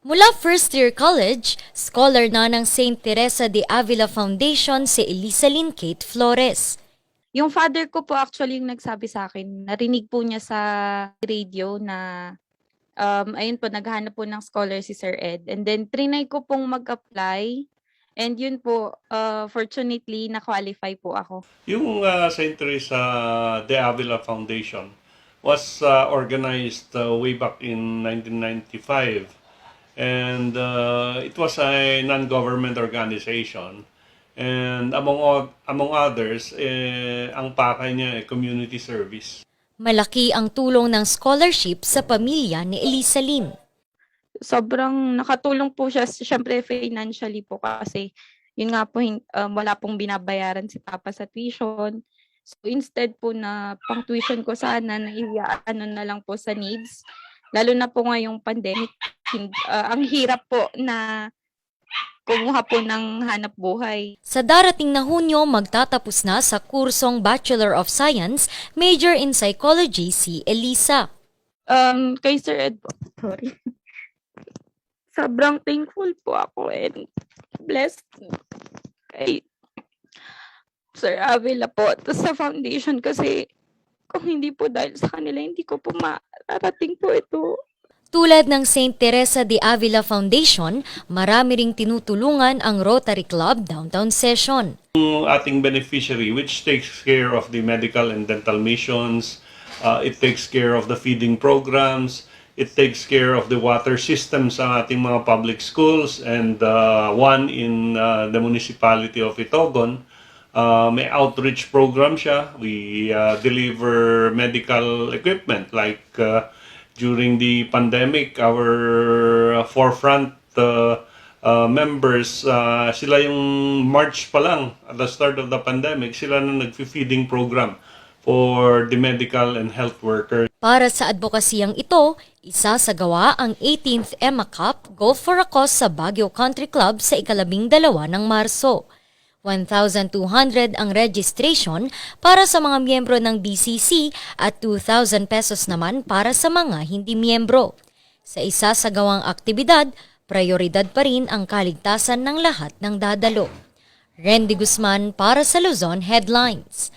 Mula first year college, scholar na ng St. Teresa de Avila Foundation si Elisalyn Kate Flores. Yung father ko po actually yung nagsabi sa akin, narinig po niya sa radio na ayun po, naghahanap po ng scholar si Sir Ed. And then, trinay ko pong mag-apply. And yun po, fortunately, na-qualify po ako. Yung St. Teresa de Avila Foundation was organized way back in 1995. And it was a non-government organization. And among others, ang pakay niya ay community service. Malaki ang tulong ng scholarship sa pamilya ni Elisalyn. Sobrang nakatulong po siya, syempre financially po kasi yun nga po, wala pong binabayaran si Papa sa tuition. So instead po na pang tuition ko sana, ano na lang po sa needs. Lalo na po ngayong pandemic, ang hirap po na kumuha po ng hanap buhay. Sa darating na Hunyo, magtatapos na sa kursong Bachelor of Science, Major in Psychology si Elisa. Kay Sir Ed po, sorry. Sobrang thankful po ako and blessed kay Sir Avila po at sa foundation kasi kung hindi po dahil sa kanila, hindi ko po mararating po ito. Tulad ng St. Teresa de Avila Foundation, marami ring tinutulungan ang Rotary Club Downtown Session. Yung ating beneficiary, which takes care of the medical and dental missions, it takes care of the feeding programs, it takes care of the water system sa ating mga public schools, and one in the municipality of Itogon. May outreach program siya. We deliver medical equipment like during the pandemic, our forefront members, sila yung March pa lang, at the start of the pandemic, sila na nag-feeding program for the medical and health workers. Para sa advokasiyang ito, isasagawa ang 18th Emma Cup Golf for a Cause sa Baguio Country Club sa ika-12 ng Marso. 1,200 ang registration para sa mga miyembro ng BCC at 2,000 pesos naman para sa mga hindi miyembro. Sa isasagawang aktibidad, prioridad pa rin ang kaligtasan ng lahat ng dadalo. Randy Guzman para sa Luzon Headlines.